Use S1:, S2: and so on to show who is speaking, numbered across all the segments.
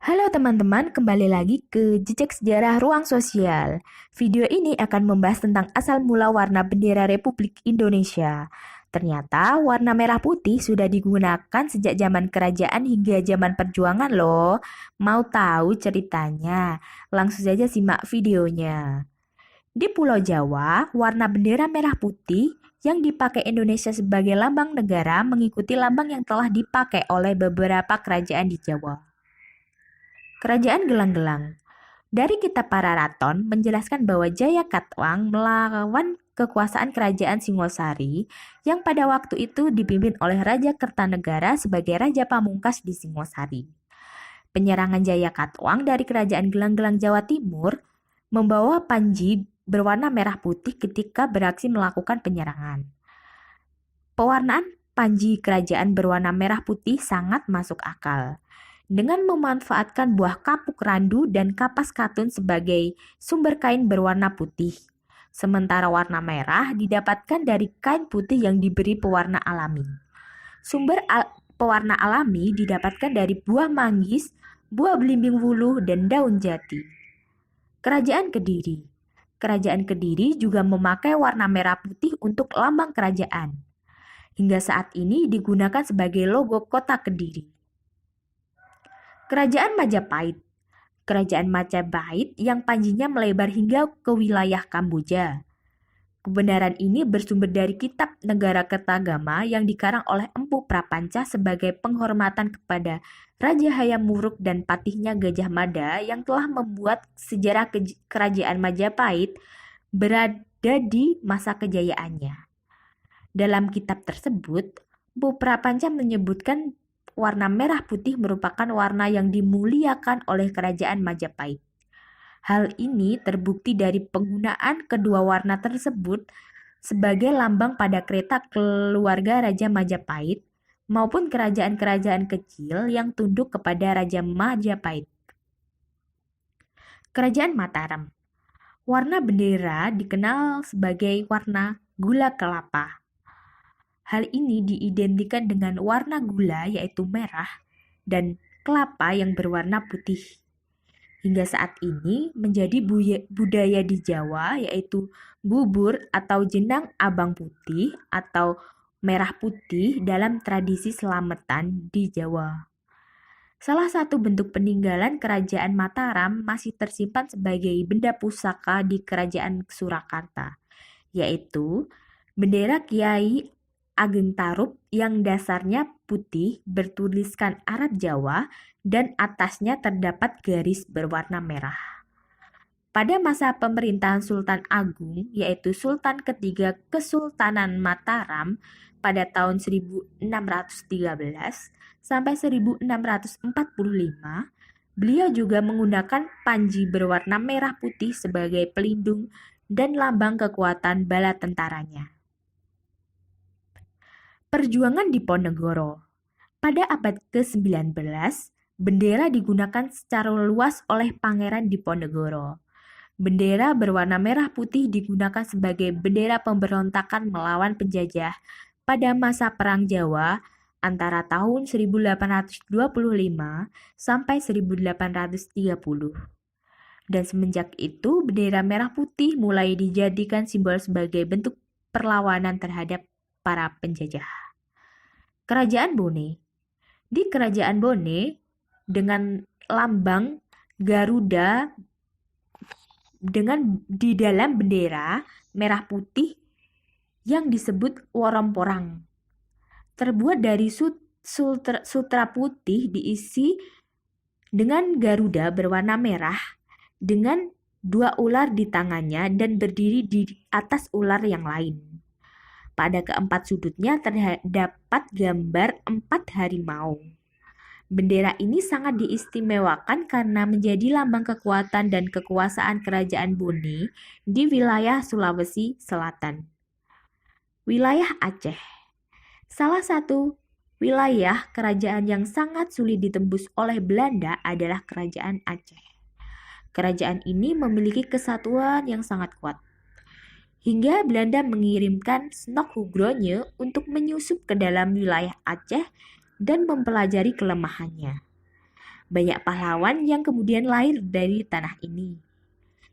S1: Halo teman-teman, kembali lagi ke Jejak Sejarah Ruang Sosial. Video ini akan membahas tentang asal mula warna bendera Republik Indonesia. Ternyata warna merah putih sudah digunakan sejak zaman kerajaan hingga zaman perjuangan loh. Mau tahu ceritanya? Langsung saja simak videonya. Di Pulau Jawa, warna bendera merah putih yang dipakai Indonesia sebagai lambang negara mengikuti lambang yang telah dipakai oleh beberapa kerajaan di Jawa. Kerajaan Gelang-Gelang. Dari kitab Pararaton menjelaskan bahwa Jaya Katwang melawan kekuasaan kerajaan Singosari yang pada waktu itu dipimpin oleh Raja Kertanegara sebagai Raja Pamungkas di Singosari. Penyerangan Jaya Katwang dari kerajaan Gelang-Gelang Jawa Timur membawa panji berwarna merah putih ketika beraksi melakukan penyerangan. Pewarnaan panji kerajaan berwarna merah putih sangat masuk akal. Dengan memanfaatkan buah kapuk randu dan kapas katun sebagai sumber kain berwarna putih. Sementara warna merah didapatkan dari kain putih yang diberi pewarna alami. Pewarna alami didapatkan dari buah manggis, buah belimbing wuluh, dan daun jati. Kerajaan Kediri. Kerajaan Kediri juga memakai warna merah putih untuk lambang kerajaan. Hingga saat ini digunakan sebagai logo kota Kediri. Kerajaan Majapahit. Kerajaan Majapahit yang panjinya melebar hingga ke wilayah Kamboja. Kebenaran ini bersumber dari kitab Negara Kertagama yang dikarang oleh Empu Prapanca sebagai penghormatan kepada Raja Hayam Wuruk dan patihnya Gajah Mada yang telah membuat sejarah kerajaan Majapahit berada di masa kejayaannya. Dalam kitab tersebut, Empu Prapanca menyebutkan warna merah putih merupakan warna yang dimuliakan oleh kerajaan Majapahit. Hal ini terbukti dari penggunaan kedua warna tersebut sebagai lambang pada kereta keluarga Raja Majapahit maupun kerajaan-kerajaan kecil yang tunduk kepada Raja Majapahit. Kerajaan Mataram. Warna bendera dikenal sebagai warna gula kelapa. Hal ini diidentikan dengan warna gula yaitu merah dan kelapa yang berwarna putih. Hingga saat ini menjadi budaya di Jawa yaitu bubur atau jenang abang putih atau merah putih dalam tradisi selamatan di Jawa. Salah satu bentuk peninggalan kerajaan Mataram masih tersimpan sebagai benda pusaka di kerajaan Surakarta, yaitu bendera Kiai Ageng Tarup yang dasarnya putih bertuliskan Arab Jawa dan atasnya terdapat garis berwarna merah. Pada masa pemerintahan Sultan Agung, yaitu Sultan ketiga Kesultanan Mataram pada tahun 1613 sampai 1645, beliau juga menggunakan panji berwarna merah putih sebagai pelindung dan lambang kekuatan bala tentaranya. Perjuangan Diponegoro. Pada abad ke-19, bendera digunakan secara luas oleh Pangeran Diponegoro. Bendera berwarna merah putih digunakan sebagai bendera pemberontakan melawan penjajah pada masa Perang Jawa antara tahun 1825 sampai 1830. Dan semenjak itu, bendera merah putih mulai dijadikan simbol sebagai bentuk perlawanan terhadap para penjajah. Kerajaan Bone. Di Kerajaan Bone dengan lambang Garuda dengan di dalam bendera merah putih yang disebut woromporang. Terbuat dari sutra putih diisi dengan Garuda berwarna merah dengan dua ular di tangannya dan berdiri di atas ular yang lain. Pada keempat sudutnya terdapat gambar 4 harimau. Bendera ini sangat diistimewakan karena menjadi lambang kekuatan dan kekuasaan kerajaan Bone di wilayah Sulawesi Selatan. Wilayah Aceh. Salah satu wilayah kerajaan yang sangat sulit ditembus oleh Belanda adalah Kerajaan Aceh. Kerajaan ini memiliki kesatuan yang sangat kuat. Hingga Belanda mengirimkan Snok Hugronje untuk menyusup ke dalam wilayah Aceh dan mempelajari kelemahannya. Banyak pahlawan yang kemudian lahir dari tanah ini.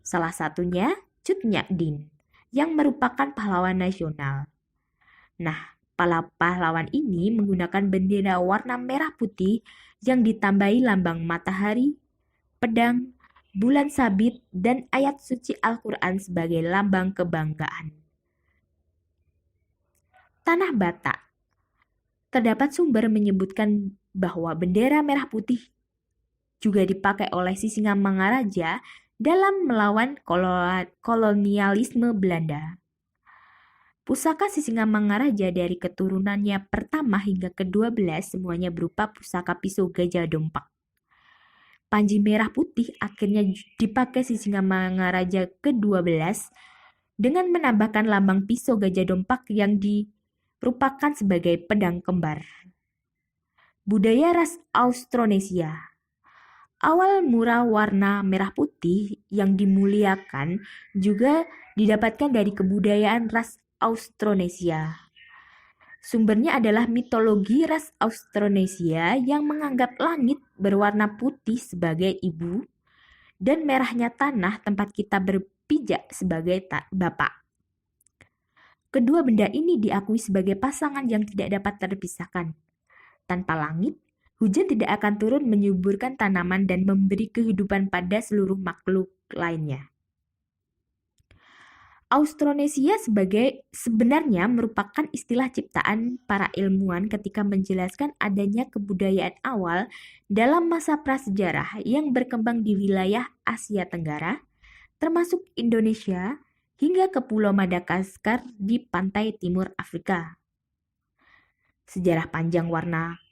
S1: Salah satunya Cut Nyak Dien, yang merupakan pahlawan nasional. Nah, para pahlawan ini menggunakan bendera warna merah putih yang ditambahi lambang matahari, pedang, bulan sabit, dan ayat suci Al-Quran sebagai lambang kebanggaan. Tanah Batak. Terdapat sumber menyebutkan bahwa bendera merah putih juga dipakai oleh Sisingamangaraja dalam melawan kolonialisme Belanda. Pusaka Sisingamangaraja dari keturunannya pertama hingga ke-12 semuanya berupa pusaka pisau gajah dompak. Panji merah putih akhirnya dipakai Sisingamangaraja ke-12 dengan menambahkan lambang pisau gajah dompak yang dirupakan sebagai pedang kembar. Budaya ras Austronesia. Awal mula warna merah putih yang dimuliakan juga didapatkan dari kebudayaan ras Austronesia. Sumbernya adalah mitologi ras Austronesia yang menganggap langit berwarna putih sebagai ibu dan merahnya tanah tempat kita berpijak sebagai bapak. Kedua benda ini diakui sebagai pasangan yang tidak dapat terpisahkan. Tanpa langit, hujan tidak akan turun menyuburkan tanaman dan memberi kehidupan pada seluruh makhluk lainnya. Austronesia sebenarnya merupakan istilah ciptaan para ilmuwan ketika menjelaskan adanya kebudayaan awal dalam masa prasejarah yang berkembang di wilayah Asia Tenggara, termasuk Indonesia, hingga ke Pulau Madagaskar di pantai timur Afrika. Sejarah panjang warna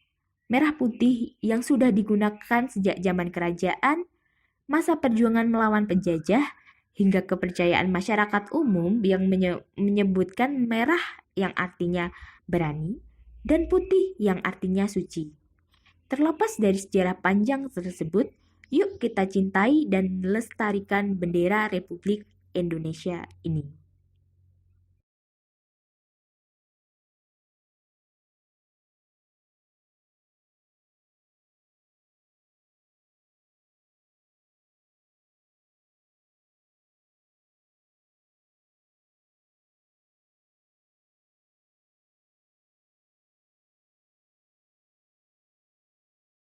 S1: merah putih yang sudah digunakan sejak zaman kerajaan, masa perjuangan melawan penjajah, hingga kepercayaan masyarakat umum yang menyebutkan merah yang artinya berani dan putih yang artinya suci. Terlepas dari sejarah panjang tersebut, yuk kita cintai dan lestarikan bendera Republik Indonesia ini.